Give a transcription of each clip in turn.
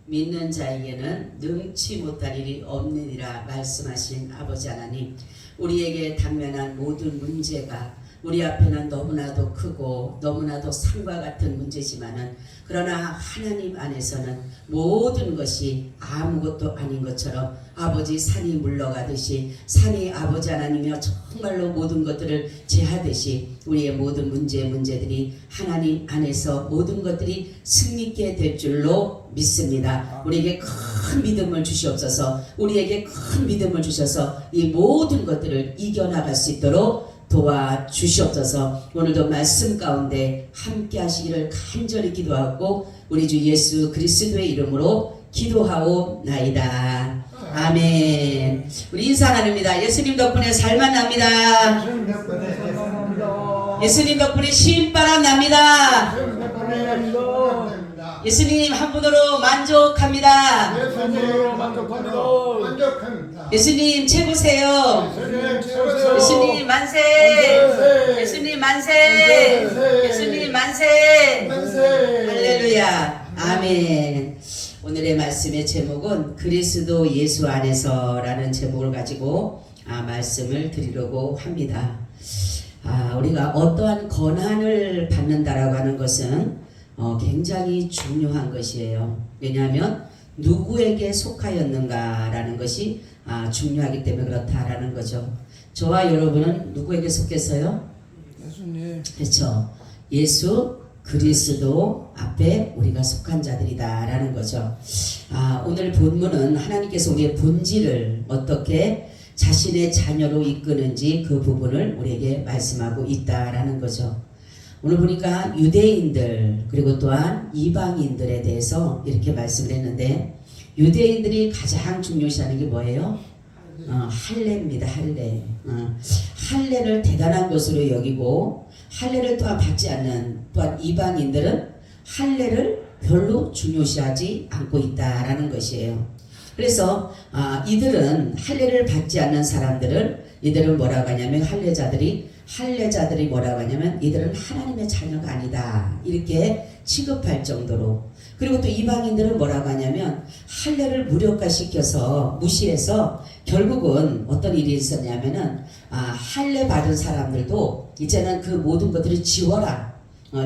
믿는 자에게는 능치 못할 일이 없느니라 말씀하신 아버지 하나님, 우리에게 당면한 모든 문제가 우리 앞에는 너무나도 크고 너무나도 산과 같은 문제지만은, 그러나 하나님 안에서는 모든 것이 아무것도 아닌 것처럼 아버지 산이 물러가듯이 산이 아버지 하나님이여 정말로 모든 것들을 제하듯이 우리의 모든 문제들이 하나님 안에서 모든 것들이 승리케 될 줄로 믿습니다. 우리에게 큰 믿음을 주시옵소서. 우리에게 큰 믿음을 주셔서 이 모든 것들을 이겨나갈 수 있도록 도와주시옵소서. 오늘도 말씀 가운데 함께 하시기를 간절히 기도하고 우리 주 예수 그리스도의 이름으로 기도하옵나이다. 아멘. 우리 인사 나눕니다. 예수님 덕분에 살만 납니다. 예수님 덕분에 신바람 납니다. 예수님 한 분으로 만족합니다. 예수님 최고세요. 예수님 만세. 예수님 만세. 예수님 만세. 할렐루야. 아멘. 오늘의 말씀의 제목은 그리스도 예수 안에서라는 제목을 가지고 말씀을 드리려고 합니다. 우리가 어떠한 고난을 받는다라고 하는 것은 굉장히 중요한 것이에요. 왜냐하면 누구에게 속하였는가라는 것이 중요하기 때문에 그렇다라는 거죠. 저와 여러분은 누구에게 속했어요? 예수님. 그렇죠. 예수 그리스도 앞에 우리가 속한 자들이다라는 거죠. 오늘 본문은 하나님께서 우리의 본질을 어떻게 자신의 자녀로 이끄는지 그 부분을 우리에게 말씀하고 있다라는 거죠. 오늘 보니까 유대인들 그리고 또한 이방인들에 대해서 이렇게 말씀을 했는데, 유대인들이 가장 중요시하는 게 뭐예요? 할례입니다. 할례. 할례를 대단한 것으로 여기고, 할례를 또한 받지 않는 또한 이방인들은 할례를 별로 중요시하지 않고 있다라는 것이에요. 그래서 이들은 할례를 받지 않는 사람들을 이들은 뭐라고 하냐면 할례자들이 뭐라고 하냐면 이들은 하나님의 자녀가 아니다 이렇게 취급할 정도로, 그리고 또 이방인들은 뭐라고 하냐면 할례를 무력화시켜서 무시해서 결국은 어떤 일이 있었냐면은 할례 받은 사람들도 이제는 그 모든 것들을 지워라.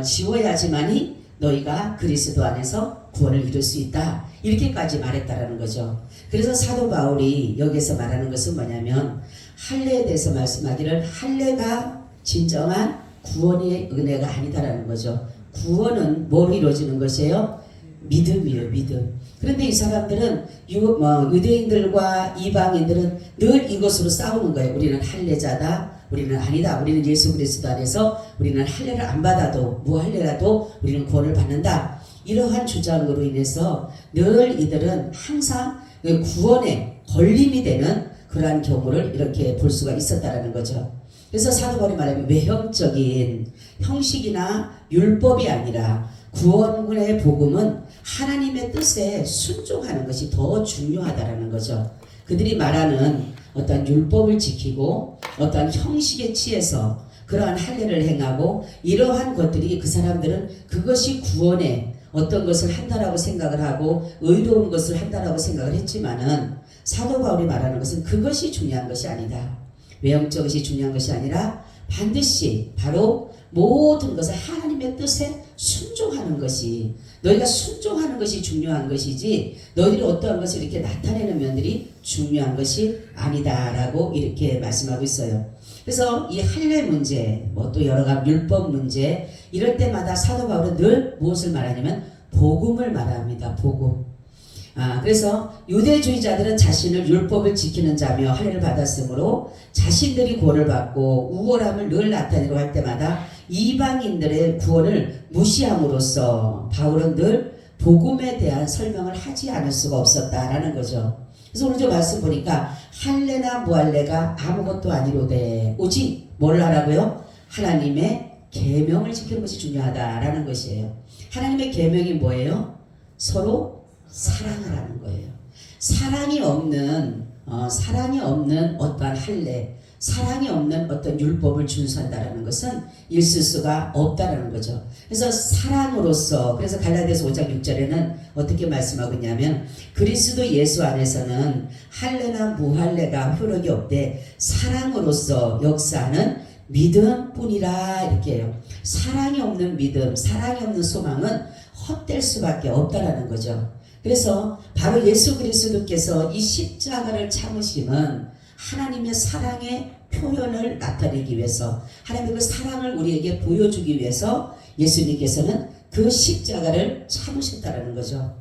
지워야지만이 너희가 그리스도 안에서 구원을 이룰 수 있다. 이렇게까지 말했다라는 거죠. 그래서 사도 바울이 여기서 말하는 것은 뭐냐면 할례에 대해서 말씀하기를 할례가 진정한 구원의 은혜가 아니다라는 거죠. 구원은 뭐로 이루어지는 것이에요? 믿음이에요. 믿음. 그런데 이 사람들은 유대인들과 이방인들은 늘 이것으로 싸우는 거예요. 우리는 할례자다. 우리는 아니다. 우리는 예수 그리스도 안에서 우리는 할례를 안 받아도 무할례라도 우리는 구원을 받는다. 이러한 주장으로 인해서 늘 이들은 항상 구원에 걸림이 되는 그러한 경우를 이렇게 볼 수가 있었다라는 거죠. 그래서 사도 바울이 말하면 외형적인 형식이나 율법이 아니라 구원의 복음은 하나님의 뜻에 순종하는 것이 더 중요하다라는 거죠. 그들이 말하는 어떤 율법을 지키고 어떤 형식에 취해서 그러한 할례를 행하고 이러한 것들이 그 사람들은 그것이 구원에 어떤 것을 한다라고 생각을 하고 의로운 것을 한다라고 생각을 했지만은, 사도 바울이 말하는 것은 그것이 중요한 것이 아니다. 외형적 것이 중요한 것이 아니라 반드시 바로 모든 것을 하나님의 뜻에 순종하는 것이, 너희가 순종하는 것이 중요한 것이지 너희들이 어떠한 것을 이렇게 나타내는 면들이 중요한 것이 아니다라고 이렇게 말씀하고 있어요. 그래서 이 할례 문제, 또 여러 가지 율법 문제 이럴 때마다 사도 바울은 늘 무엇을 말하냐면 복음을 말합니다. 복음. 그래서 유대주의자들은 자신을 율법을 지키는 자며 할례를 받았으므로 자신들이 구원을 받고 우월함을 늘 나타내려고 할 때마다 이방인들의 구원을 무시함으로써 바울은 늘 복음에 대한 설명을 하지 않을 수가 없었다라는 거죠. 그래서 오늘 저 말씀 보니까 할례나 무할례가 아무것도 아니로되 오직 뭘 하라고요? 하나님의 계명을 지키는 것이 중요하다라는 것이에요. 하나님의 계명이 뭐예요? 서로 사랑을 하는 거예요. 사랑이 없는 어떠한 할례, 사랑이 없는 어떤 율법을 준수한다라는 것은 있을 수가 없다라는 거죠. 그래서 사랑으로서, 그래서 갈라디아서 5장 6절에는 어떻게 말씀하고 있냐면 그리스도 예수 안에서는 할례나 무할례가 효력이 없되 사랑으로서 역사하는 믿음뿐이라 이렇게 해요. 사랑이 없는 믿음, 사랑이 없는 소망은 헛될 수밖에 없다라는 거죠. 그래서 바로 예수 그리스도께서 이 십자가를 참으심은 하나님의 사랑의 표현을 나타내기 위해서, 하나님의 그 사랑을 우리에게 보여주기 위해서 예수님께서는 그 십자가를 참으셨다라는 거죠.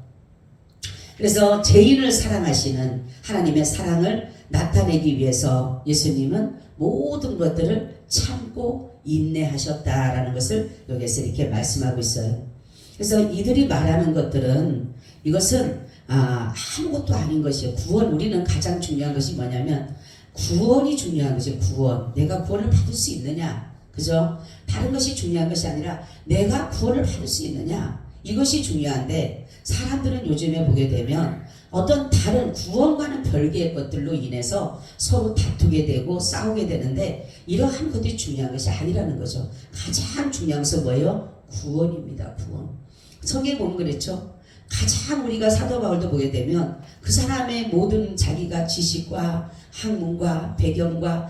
그래서 죄인을 사랑하시는 하나님의 사랑을 나타내기 위해서 예수님은 모든 것들을 참고 인내하셨다라는 것을 여기서 이렇게 말씀하고 있어요. 그래서 이들이 말하는 것들은 이것은 아무것도 아닌 것이에요. 구원, 우리는 가장 중요한 것이 뭐냐면 구원이 중요한 거죠. 구원. 내가 구원을 받을 수 있느냐. 그죠? 다른 것이 중요한 것이 아니라 내가 구원을 받을 수 있느냐. 이것이 중요한데 사람들은 요즘에 보게 되면 어떤 다른 구원과는 별개의 것들로 인해서 서로 다투게 되고 싸우게 되는데 이러한 것들이 중요한 것이 아니라는 거죠. 가장 중요한 것은 뭐예요? 구원입니다. 구원. 성경에 보면 그렇죠. 가장 우리가 사도 바울도 보게 되면 그 사람의 모든 자기가 지식과 학문과 배경과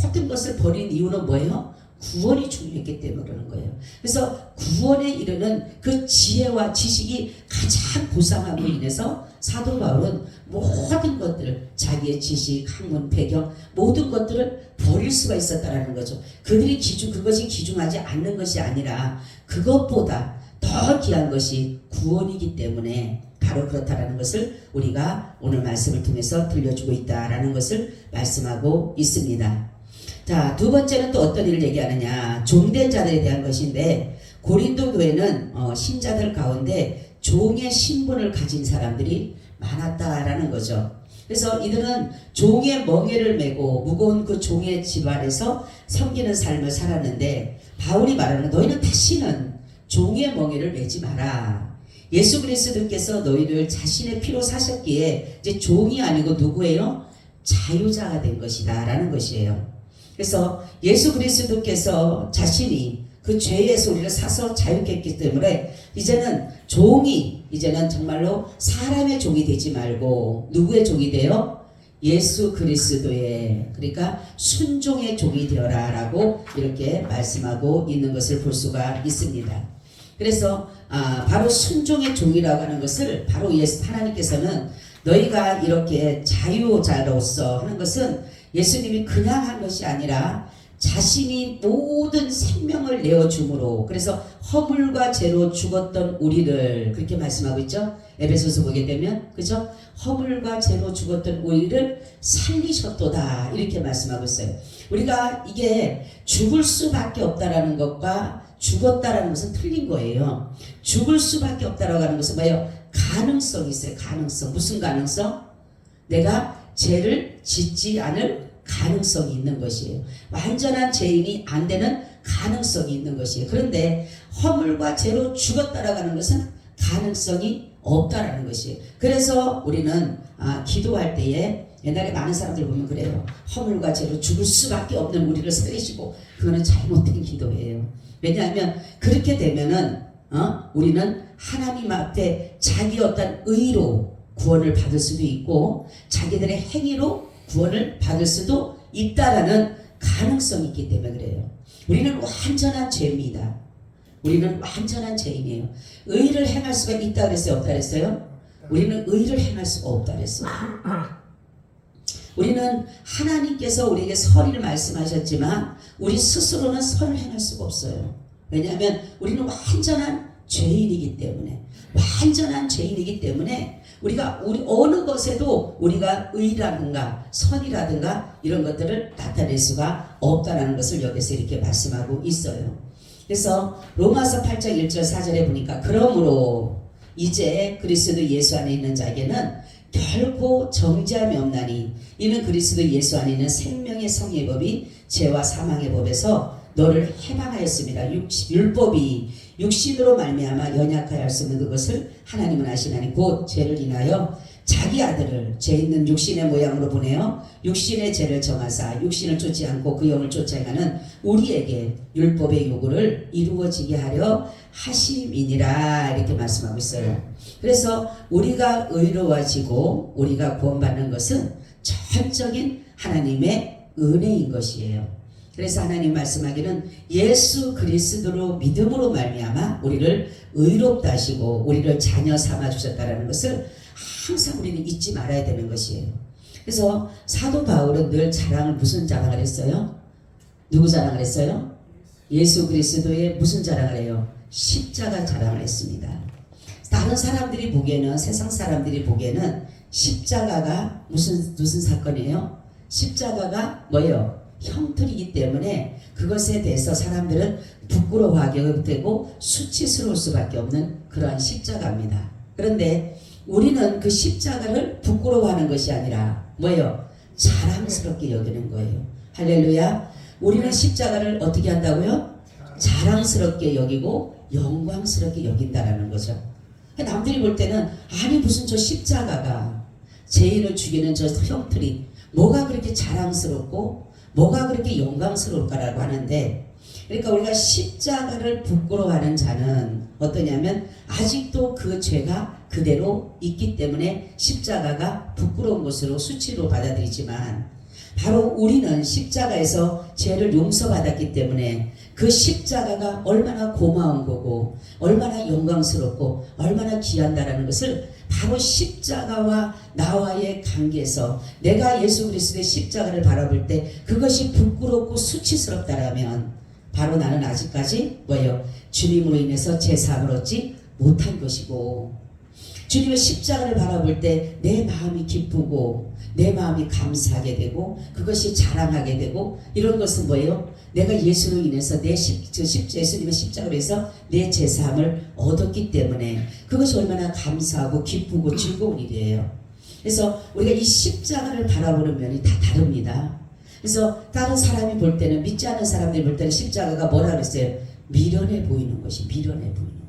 모든 것을 버린 이유는 뭐예요? 구원이 중요했기 때문에 그러는 거예요. 그래서 구원에 이르는 그 지혜와 지식이 가장 고상함으로 인해서 사도 바울은 모든 것들을, 자기의 지식, 학문, 배경 모든 것들을 버릴 수가 있었다라는 거죠. 그들이 그것이 기중하지 않는 것이 아니라 그것보다 더 귀한 것이 구원이기 때문에 바로 그렇다라는 것을 우리가 오늘 말씀을 통해서 들려주고 있다라는 것을 말씀하고 있습니다. 자, 두 번째는 또 어떤 일을 얘기하느냐. 종된 자들에 대한 것인데 고린도 교회는 신자들 가운데 종의 신분을 가진 사람들이 많았다라는 거죠. 그래서 이들은 종의 멍에를 메고 무거운 그 종의 집 아래서 섬기는 삶을 살았는데 바울이 말하는 너희는 다시는 종의 멍에를 메지 마라. 예수 그리스도께서 너희를 자신의 피로 사셨기에 이제 종이 아니고 누구예요? 자유자가 된 것이다 라는 것이에요. 그래서 예수 그리스도께서 자신이 그 죄에서 우리를 사서 자유케 했기 때문에 이제는 종이 이제는 정말로 사람의 종이 되지 말고 누구의 종이 돼요? 예수 그리스도의, 그러니까 순종의 종이 되어라 라고 이렇게 말씀하고 있는 것을 볼 수가 있습니다. 그래서 바로 순종의 종이라고 하는 것을 바로 하나님께서는 너희가 이렇게 자유자로서 하는 것은 예수님이 그냥 한 것이 아니라 자신이 모든 생명을 내어줌으로, 그래서 허물과 죄로 죽었던 우리를 그렇게 말씀하고 있죠. 에베소서 보게 되면 그죠? 허물과 죄로 죽었던 우리를 살리셨도다 이렇게 말씀하고 있어요. 우리가 이게 죽을 수밖에 없다라는 것과 죽었다라는 것은 틀린 거예요. 죽을 수밖에 없다라고 하는 것은 뭐예요? 가능성이 있어요. 가능성. 무슨 가능성? 내가 죄를 짓지 않을 가능성이 있는 것이에요. 완전한 죄인이 안 되는 가능성이 있는 것이에요. 그런데 허물과 죄로 죽었다라고 하는 것은 가능성이 없다라는 것이에요. 그래서 우리는 기도할 때에 옛날에 많은 사람들 보면 그래요. 허물과 죄로 죽을 수밖에 없는 우리를 살리시고, 그거는 잘못된 기도예요. 왜냐하면 그렇게 되면은 우리는 하나님 앞에 자기 어떤 의로 구원을 받을 수도 있고 자기들의 행위로 구원을 받을 수도 있다라는 가능성이 있기 때문에 그래요. 우리는 완전한 죄입니다. 우리는 완전한 죄인이에요. 의를 행할 수가 있다 그랬어요? 없다 그랬어요? 우리는 의를 행할 수가 없다 그랬어요. 우리는 하나님께서 우리에게 선의를 말씀하셨지만 우리 스스로는 선을 행할 수가 없어요. 왜냐하면 우리는 완전한 죄인이기 때문에, 완전한 죄인이기 때문에 우리가 어느 것에도 우리가 의라든가 선이라든가 이런 것들을 나타낼 수가 없다라는 것을 여기서 이렇게 말씀하고 있어요. 그래서 로마서 8장 1절 4절에 보니까 그러므로 이제 그리스도 예수 안에 있는 자에게는 결코 정죄함이 없나니 이는 그리스도 예수 안에 있는 생명의 성의 법이 죄와 사망의 법에서 너를 해방하였습니다. 율법이 육신으로 말미암아 연약하여 할 수 없는 그것을 하나님은 아시나니 곧 죄를 인하여 자기 아들을 죄 있는 육신의 모양으로 보내어 육신의 죄를 정하사 육신을 쫓지 않고 그 영을 쫓아가는 우리에게 율법의 요구를 이루어지게 하려 하심이니라 이렇게 말씀하고 있어요. 그래서 우리가 의로워지고 우리가 구원받는 것은 전적인 하나님의 은혜인 것이에요. 그래서 하나님 말씀하기는 예수 그리스도로 믿음으로 말미암아 우리를 의롭다 하시고 우리를 자녀 삼아 주셨다라는 것을 항상 우리는 잊지 말아야 되는 것이에요. 그래서 사도 바울은 늘 자랑을 무슨 자랑을 했어요? 누구 자랑을 했어요? 예수 그리스도의 무슨 자랑을 해요? 십자가 자랑을 했습니다. 다른 사람들이 보기에는 세상 사람들이 보기에는 십자가가 무슨 사건이에요? 십자가가 뭐예요? 형틀이기 때문에 그것에 대해서 사람들은 부끄러워하게 되고 수치스러울 수밖에 없는 그러한 십자가입니다. 그런데 우리는 그 십자가를 부끄러워하는 것이 아니라 뭐예요? 자랑스럽게 여기는 거예요. 할렐루야. 우리는 십자가를 어떻게 한다고요? 자랑스럽게 여기고 영광스럽게 여긴다라는 거죠. 남들이 볼 때는 아니 무슨 저 십자가가 죄인을 죽이는 저 형틀이 뭐가 그렇게 자랑스럽고 뭐가 그렇게 영광스러울까라고 하는데, 그러니까 우리가 십자가를 부끄러워하는 자는 어떠냐면 아직도 그 죄가 그대로 있기 때문에 십자가가 부끄러운 것으로 수치로 받아들이지만, 바로 우리는 십자가에서 죄를 용서받았기 때문에 그 십자가가 얼마나 고마운 거고 얼마나 영광스럽고 얼마나 귀한다라는 것을 바로 십자가와 나와의 관계에서 내가 예수 그리스도의 십자가를 바라볼 때 그것이 부끄럽고 수치스럽다라면 바로 나는 아직까지 뭐예요? 주님으로 인해서 제사함을 얻지 못한 것이고, 주님의 십자가를 바라볼 때 내 마음이 기쁘고 내 마음이 감사하게 되고 그것이 자랑하게 되고, 이런 것은 뭐예요? 내가 예수로 인해서 예수님의 십자가로 해서 내 제사함을 얻었기 때문에 그것이 얼마나 감사하고 기쁘고 즐거운 일이에요. 그래서 우리가 이 십자가를 바라보는 면이 다 다릅니다. 그래서 다른 사람이 볼 때는, 믿지 않는 사람들이 볼 때는 십자가가 뭐라 그랬어요? 미련해 보이는 것이 미련해 보이는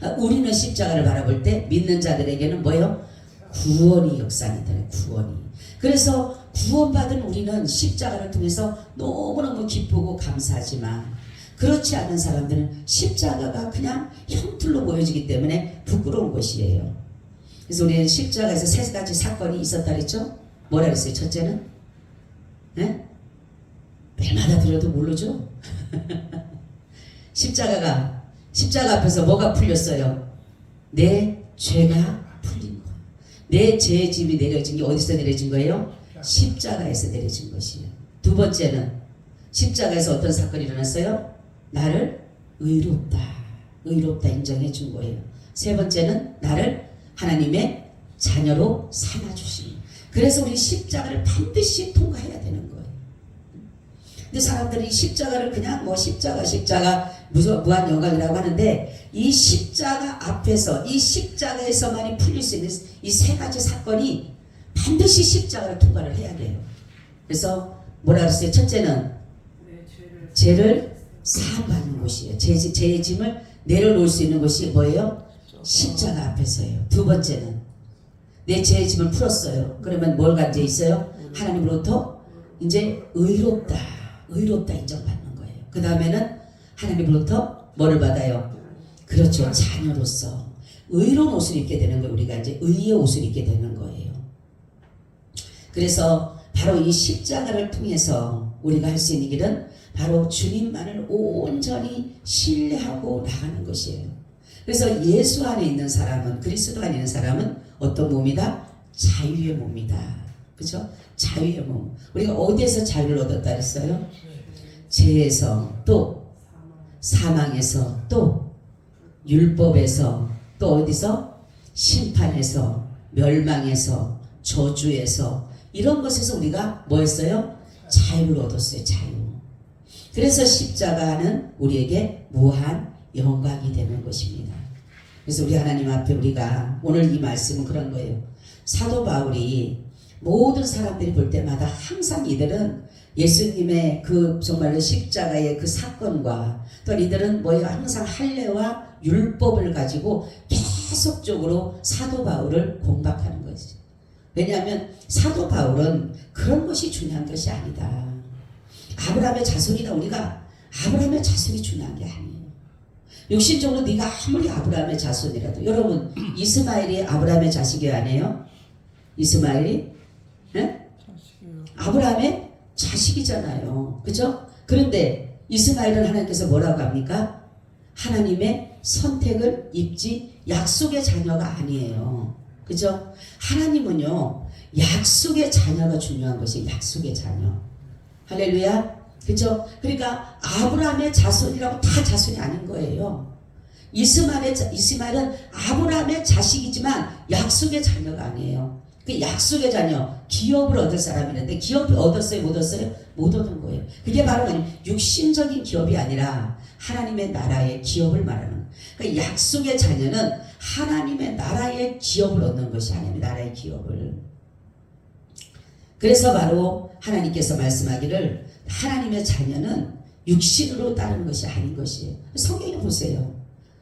거예요. 우리는 십자가를 바라볼 때 믿는 자들에게는 뭐예요? 구원이 역사니다요. 구원이. 그래서 구원받은 우리는 십자가를 통해서 너무너무 기쁘고 감사하지만, 그렇지 않은 사람들은 십자가가 그냥 형틀로 보여지기 때문에 부끄러운 것이에요. 그래서 우리는 십자가에서 세 가지 사건이 있었다 그랬죠? 뭐라 그랬어요? 첫째는? 네? 매일마다 들어도 모르죠? 십자가 앞에서 뭐가 풀렸어요? 내 죄가 풀린 거예요. 내 죄의 짐이 내려진 게 어디서 내려진 거예요? 십자가에서 내려진 것이에요. 두 번째는 십자가에서 어떤 사건이 일어났어요? 나를 의롭다 인정해 준 거예요. 세 번째는 나를 하나님의 자녀로 삼아주신. 그래서 우리 십자가를 반드시 통과해야 되는 거예요. 근데 사람들이 십자가를 그냥 뭐 십자가 무한 영광이라고 하는데, 이 십자가 앞에서 이 십자가에서만이 풀릴 수 있는 이 세 가지 사건이 반드시 십자가를 통과를 해야 돼요. 그래서 뭐라 그랬어요? 첫째는 죄를 사함받는 곳이에요. 죄의 짐을 내려놓을 수 있는 곳이 뭐예요? 십자가 앞에서예요. 두 번째는 내 죄의 짐을 풀었어요. 그러면 뭘 가지고 있어요? 하나님으로부터 이제 의롭다 인정받는 거예요. 그 다음에는 하나님으로부터 뭐를 받아요? 그렇죠. 자녀로서 의로운 옷을 입게 되는 거예요. 우리가 이제 의의 옷을 입게 되는 거예요. 그래서 바로 이 십자가를 통해서 우리가 할 수 있는 길은 바로 주님만을 온전히 신뢰하고 나가는 것이에요. 그래서 예수 안에 있는 사람은, 그리스도 안에 있는 사람은 어떤 몸이다? 자유의 몸이다. 그렇죠? 자유의 몸. 우리가 어디에서 자유를 얻었다 했어요? 죄에서, 또 사망에서, 또 율법에서, 또 어디서? 심판에서, 멸망에서, 저주에서, 이런 것에서 우리가 뭐 했어요? 자유를 얻었어요. 자유. 그래서 십자가는 우리에게 무한 영광이 되는 것입니다. 그래서 우리 하나님 앞에 우리가 오늘 이 말씀은 그런 거예요. 사도 바울이 모든 사람들이 볼 때마다 항상 이들은 예수님의 그 정말로 십자가의 그 사건과 또 이들은 뭐예요? 항상 할례와 율법을 가지고 계속적으로 사도 바울을 공박하는 거지. 왜냐하면 사도 바울은 그런 것이 중요한 것이 아니다. 아브라함의 자손이다. 우리가 아브라함의 자손이 중요한 게 아니에요. 육신적으로 네가 아무리 아브라함의 자손이라도, 여러분 이스마엘이 아브라함의 자식이 아니에요? 이스마엘이 아브라함의 자식이잖아요. 그죠? 그런데 이스마엘은 하나님께서 뭐라고 합니까? 하나님의 선택을 입지 약속의 자녀가 아니에요. 그죠? 하나님은요, 약속의 자녀가 중요한 것이 약속의 자녀. 할렐루야. 그죠? 그러니까 아브라함의 자손이라고 다 자손이 아닌 거예요. 이스마엘은 아브라함의 자식이지만 약속의 자녀가 아니에요. 그 약속의 자녀, 기업을 얻을 사람이는데 기업을 얻었어요? 못 얻었어요? 못 얻은 거예요. 그게 바로 육신적인 기업이 아니라 하나님의 나라의 기업을 말하는 거예요. 그러니까 약속의 자녀는 하나님의 나라의 기업을 얻는 것이 하나님의 나라의 기업을. 그래서 바로 하나님께서 말씀하기를 하나님의 자녀는 육신으로 따르는 것이 아닌 것이에요. 성경에 보세요.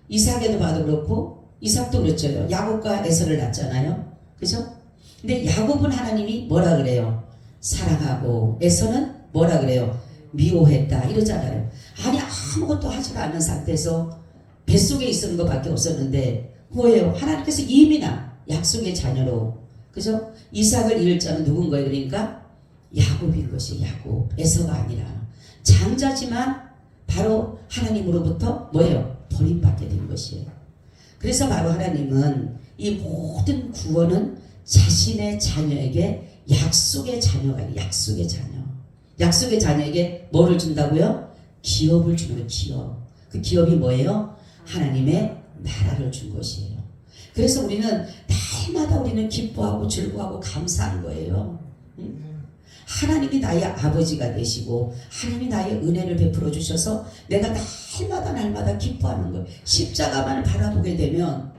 이삭에도 봐도 그렇고 이삭도 그렇죠. 야곱과 에서를 낳잖아요. 그죠? 근데 야곱은 하나님이 뭐라 그래요? 사랑하고 에서는 뭐라 그래요? 미워했다 이러잖아요. 아니 아무것도 하지 않은 상태에서 뱃속에 있는 것밖에 없었는데 뭐예요? 하나님께서 이미나 약속의 자녀로, 그죠? 이삭을 잃을 자는 누군 거예요? 그러니까 야곱인 것이 야곱, 에서가 아니라 장자지만 바로 하나님으로부터 뭐예요? 버림받게 된 것이에요. 그래서 바로 하나님은 이 모든 구원은 자신의 자녀에게 약속의 자녀가 아니에요. 약속의 자녀. 약속의 자녀에게 뭐를 준다고요? 기업을 주는 거예요. 기업. 그 기업이 뭐예요? 하나님의 나라를 준 것이에요. 그래서 우리는 날마다 우리는 기뻐하고 즐거워하고 감사한 거예요. 하나님이 나의 아버지가 되시고 하나님이 나의 은혜를 베풀어 주셔서 내가 날마다 기뻐하는 거예요. 십자가만을 바라보게 되면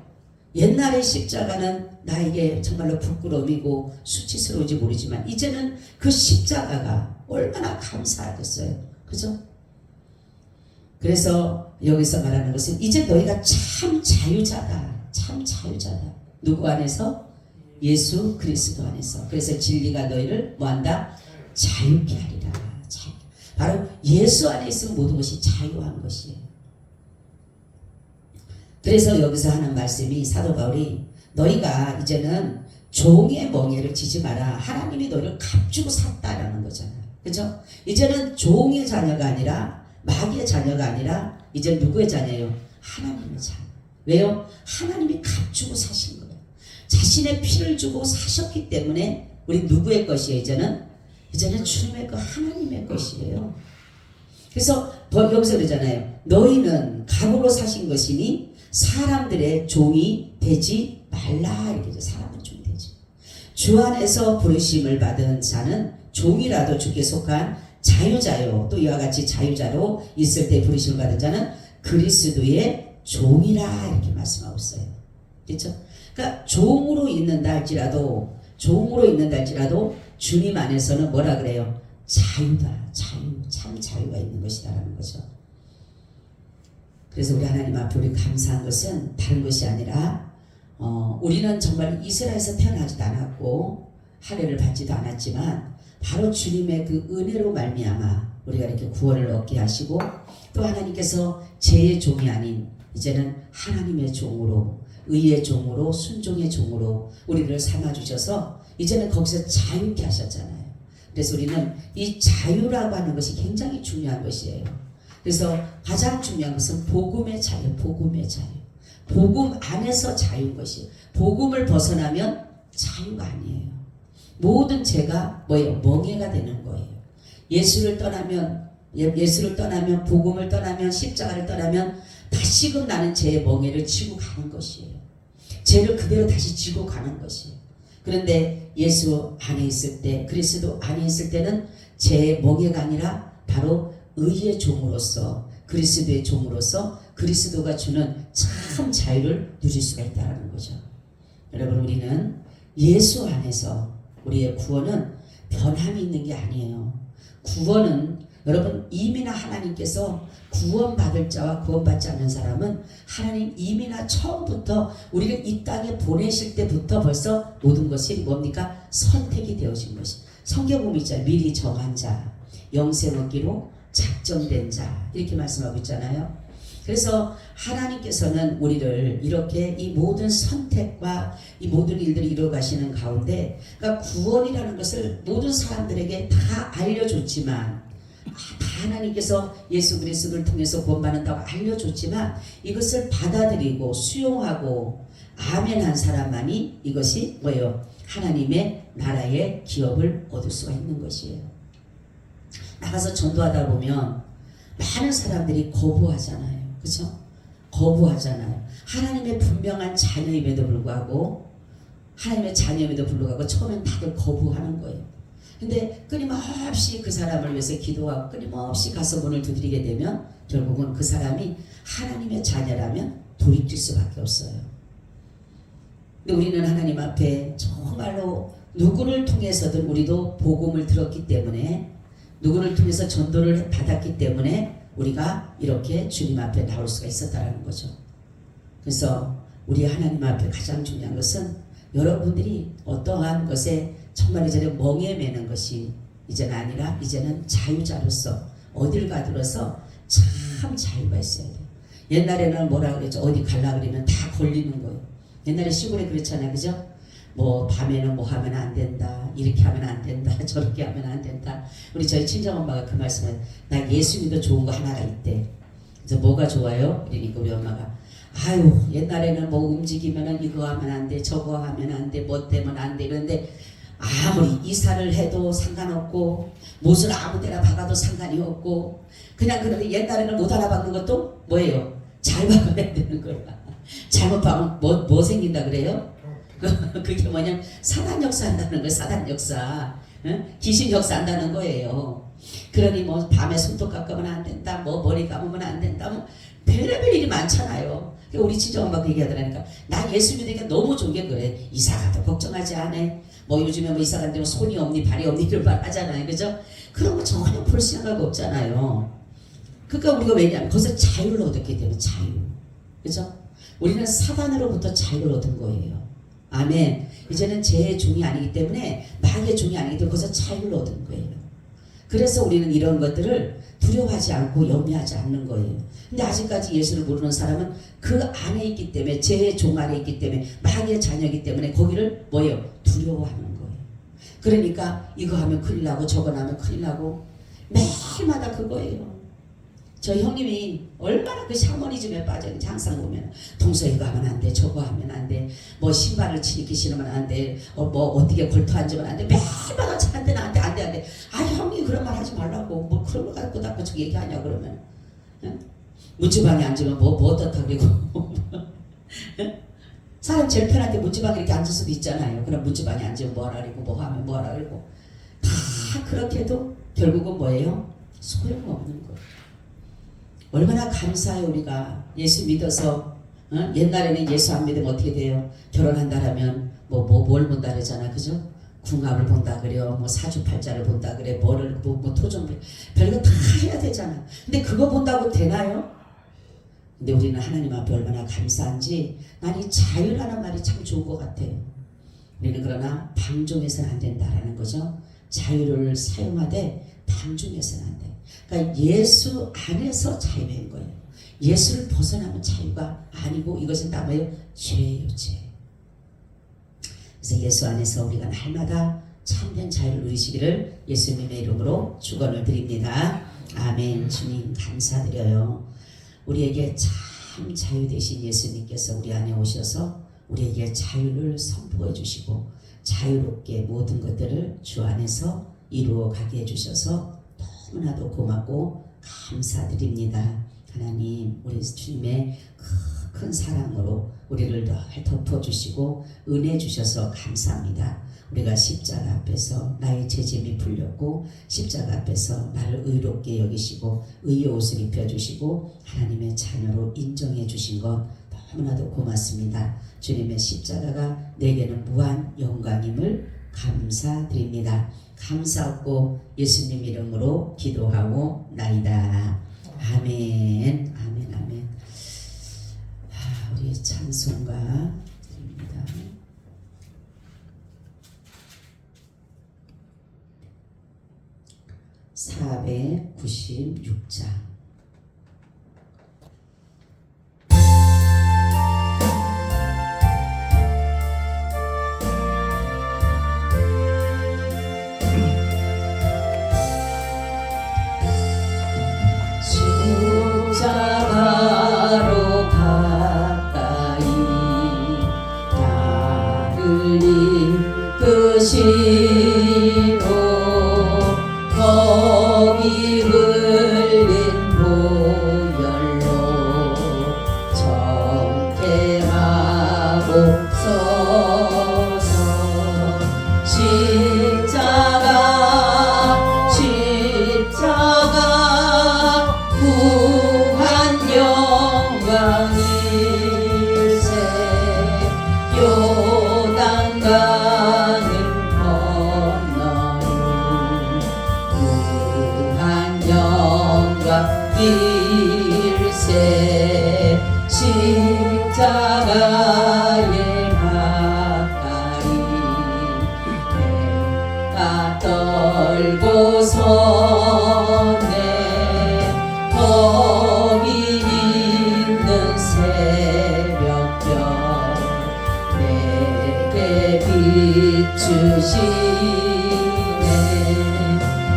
옛날의 십자가는 나에게 정말로 부끄러움이고 수치스러운지 모르지만 이제는 그 십자가가 얼마나 감사하겠어요. 그죠? 그래서 여기서 말하는 것은 이제 너희가 참 자유자다. 참 자유자다. 누구 안에서? 예수 그리스도 안에서. 그래서 진리가 너희를 뭐한다? 자유케 하리라. 자유. 바로 예수 안에 있으면 모든 것이 자유한 것이에요. 그래서 여기서 하는 말씀이 사도 바울이 너희가 이제는 종의 멍에를 지지 마라. 하나님이 너희를 값주고 샀다라는 거잖아요. 그죠? 이제는 종의 자녀가 아니라 마귀의 자녀가 아니라 이제 누구의 자녀예요? 하나님의 자녀. 왜요? 하나님이 값주고 사신 거예요. 자신의 피를 주고 사셨기 때문에 우리 누구의 것이에요? 이제는 주님의 것, 하나님의 것이에요. 그래서 여기서 그러잖아요. 너희는 값으로 사신 것이니 사람들의 종이 되지 말라. 이렇게 사람은 종이 되지. 주 안에서 부르심을 받은 자는 종이라도 주께 속한 자유자요. 또 이와 같이 자유자로 있을 때 부르심을 받은 자는 그리스도의 종이라 이렇게 말씀하고 있어요. 그렇죠? 그러니까 종으로 있는다 할지라도 주님 안에서는 뭐라 그래요? 자유다. 자유. 참 자유가 있는 것이다라는 거죠. 그래서 우리 하나님 앞에 우리 감사한 것은 다른 것이 아니라 우리는 정말 이스라엘에서 태어나지도 않았고 할례를 받지도 않았지만 바로 주님의 그 은혜로 말미암아 우리가 이렇게 구원을 얻게 하시고 또 하나님께서 죄의 종이 아닌 이제는 하나님의 종으로 의의 종으로 순종의 종으로 우리를 삼아주셔서 이제는 거기서 자유케 하셨잖아요. 그래서 우리는 이 자유라고 하는 것이 굉장히 중요한 것이에요. 그래서 가장 중요한 것은 복음의 자유, 복음의 자유. 복음 안에서 자유인 것이에요. 복음을 벗어나면 자유가 아니에요. 모든 죄가 뭐예요? 멍해가 되는 거예요. 예수를 떠나면 복음을 떠나면 십자가를 떠나면 다시금 나는 죄의 멍해를 지고 가는 것이에요. 죄를 그대로 다시 지고 가는 것이에요. 그런데 예수 안에 있을 때, 그리스도 안에 있을 때는 죄의 멍해가 아니라 바로 의의 종으로서, 그리스도의 종으로서 그리스도가 주는 참 자유를 누릴 수가 있다는 거죠. 여러분, 우리는 예수 안에서 우리의 구원은 변함이 있는 게 아니에요. 구원은 여러분 이미나 하나님께서 구원받을 자와 구원받지 않는 사람은 하나님 이미나 처음부터 우리를 이 땅에 보내실 때부터 벌써 모든 것이 뭡니까? 선택이 되어진 것이. 성경 보면 있잖아요. 미리 정한 자, 영생 얻기로 작정된 자 이렇게 말씀하고 있잖아요. 그래서 하나님께서는 우리를 이렇게 이 모든 선택과 이 모든 일들을 이루어 가시는 가운데, 그러니까 구원이라는 것을 모든 사람들에게 다 알려줬지만, 다 하나님께서 예수 그리스도를 통해서 구원받는다고 알려줬지만 이것을 받아들이고 수용하고 아멘한 사람만이 이것이 뭐예요? 하나님의 나라의 기업을 얻을 수가 있는 것이에요. 나가서 전도하다 보면 많은 사람들이 거부하잖아요. 그렇죠? 거부하잖아요. 하나님의 분명한 자녀임에도 불구하고 하나님의 자녀임에도 불구하고 처음엔 다들 거부하는 거예요. 근데 끊임없이 그 사람을 위해서 기도하고 끊임없이 가서 문을 두드리게 되면 결국은 그 사람이 하나님의 자녀라면 돌이킬 수밖에 없어요. 근데 우리는 하나님 앞에 정말로 누구를 통해서든 우리도 복음을 들었기 때문에, 누구를 통해서 전도를 받았기 때문에 우리가 이렇게 주님 앞에 나올 수가 있었다는 거죠. 그래서 우리 하나님 앞에 가장 중요한 것은 여러분들이 어떠한 것에 정말 이제는 멍에 매는 것이 이제는 아니라 이제는 자유자로서 어딜 가들어서 참 자유가 있어야 돼요. 옛날에는 뭐라 그랬죠? 어디 갈라 그러면 다 걸리는 거예요. 옛날에 시골에 그렇잖아요. 그죠? 뭐 밤에는 뭐 하면 안 된다, 이렇게 하면 안 된다, 저렇게 하면 안 된다. 우리 저희 친정엄마가 그 말씀을, 나 예수 믿어 좋은 거 하나가 있대. 그래서 뭐가 좋아요? 그러니까 우리 엄마가 아유 옛날에는 뭐 움직이면은 이거 하면 안 돼, 저거 하면 안 돼, 뭐 때문에 안 돼. 그런데 아무리 이사를 해도 상관없고 못을 아무 데나 박아도 상관이 없고 그냥, 그런데 옛날에는 못 알아박는 것도 뭐예요? 잘 박아야 되는 거야. 잘못 박으면 뭐 생긴다 그래요? 그게 뭐냐면 사단 역사 한다는 거예요. 사단 역사. 귀신 역사 한다는 거예요. 그러니 뭐 밤에 손톱 깎으면 안 된다, 뭐 머리 감으면 안 된다, 뭐 별의별 일이 많잖아요. 우리 친정엄마가 그 얘기하더라니까. 나 예수 믿으니까 너무 좋은 게 그래. 이사가도 걱정하지 않아. 뭐 요즘에 뭐 이사 간다면 손이 없니 발이 없니 이런 말 하잖아요. 그죠? 그런 거 전혀 볼 생각 없잖아요. 그러니까 우리가 왜냐하면 거기서 자유를 얻었기 때문에 자유. 그죠? 우리는 사단으로부터 자유를 얻은 거예요. 아멘. 이제는 제 종이 아니기 때문에, 마귀의 종이 아니기 때문에 거기서 자유를 얻은 거예요. 그래서 우리는 이런 것들을 두려워하지 않고 염려하지 않는 거예요. 근데 아직까지 예수를 모르는 사람은 그 안에 있기 때문에, 제 종 안에 있기 때문에, 마귀의 자녀이기 때문에 거기를 뭐예요? 두려워하는 거예요. 그러니까 이거 하면 큰일 나고 저거 하면 큰일 나고 매일마다 그거예요. 저희 형님이 얼마나 그 샤머니즘에 빠져있는지 항상 보면 동서 이거 하면 안 돼, 저거 하면 안 돼, 뭐 신발을 이렇게 신으면 안 돼, 뭐 어떻게 걸터 앉으면 안 돼, 매일마다 저한테 나한테 안 돼, 안 돼. 아 형님 그런 말 하지 말라고, 뭐 그런 거 갖고 자꾸 저 얘기하냐 그러면. 응? 문지방에 앉으면 뭐 어떻다 그리고 사람 제일 편한데 문지방에 이렇게 앉을 수도 있잖아요. 그럼 문지방에 앉으면 뭐하라 그리고 뭐 하면 뭐하라 그리고 다 그렇게 해도 결국은 뭐예요? 소용없는 거예요. 얼마나 감사해요. 우리가 예수 믿어서, 옛날에는 예수 안 믿으면 어떻게 돼요? 결혼한다라면 뭘 본다 그러잖아. 그죠? 궁합을 본다 그래요. 뭐 사주팔자를 본다 그래. 뭐를 뭐 토종 별거 다 해야 되잖아. 근데 그거 본다고 되나요? 근데 우리는 하나님 앞에 얼마나 감사한지, 난 이 자유라는 말이 참 좋은 것 같아요. 우리는 그러나 방종해서는 안 된다라는 거죠. 자유를 사용하되 방종해서는 안 돼. 그러니까 예수 안에서 자유인 거예요. 예수를 벗어나면 자유가 아니고 이것은 다 뭐예요? 죄예요, 죄. 그래서 예수 안에서 우리가 날마다 참된 자유를 누리시기를 예수님의 이름으로 축원을 드립니다. 아멘. 주님 감사드려요. 우리에게 참 자유 되신 예수님께서 우리 안에 오셔서 우리에게 자유를 선포해 주시고 자유롭게 모든 것들을 주 안에서 이루어 가게 해주셔서 너무나도 고맙고 감사드립니다. 하나님, 우리 주님의 큰 사랑으로 우리를 늘 덮어주시고 은혜 주셔서 감사합니다. 우리가 십자가 앞에서 나의 죄짐이 풀렸고 십자가 앞에서 나를 의롭게 여기시고 의의 옷을 입혀주시고 하나님의 자녀로 인정해 주신 것 너무나도 고맙습니다. 주님의 십자가가 내게는 무한 영광임을 감사드립니다. 감사하고 예수님 이름으로 기도하고 나이다. 아멘. 아멘. 아멘. 우리 찬송가 드립니다. 496장. 십자가로 가까이 나를 이끄시고 거기 흘린 보혈로 정케하옵소서. 십자가 구한 영광일세. 요단강을 건너는 구한 영광일세. 십자가에 가까이 내가 떨고서네 거기 있는 새벽별 내게 비추시네.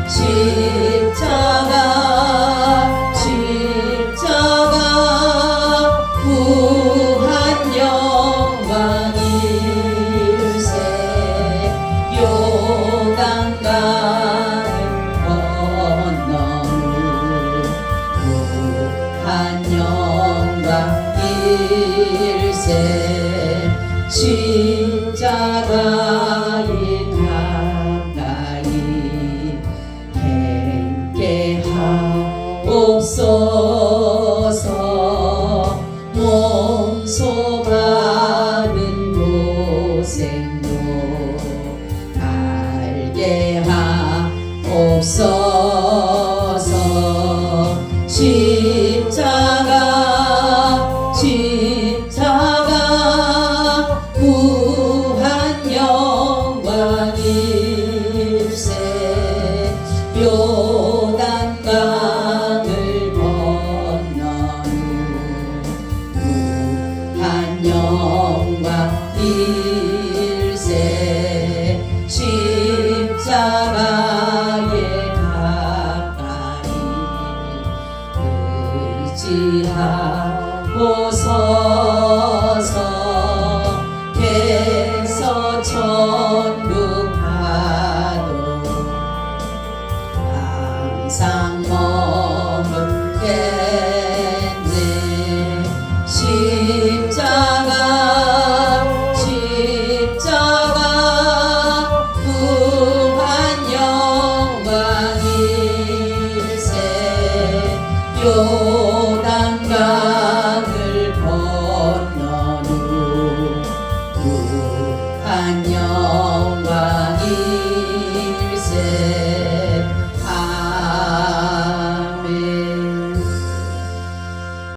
십자가 구한 영광일세. 요단강을 건너는 구한 영광일세. 십자가에 가까이 행케하옵소서. 몸소 받은 고생도 알게 하옵소서. 십자가 구한 영광일세. 요단강을 건너는 구한 영광일세. 십자가에 가까이 의지하고서서 개서 천국 가도 항상 머물겠네. 십자가 구한 영광일세. 요단강을 건너는 구한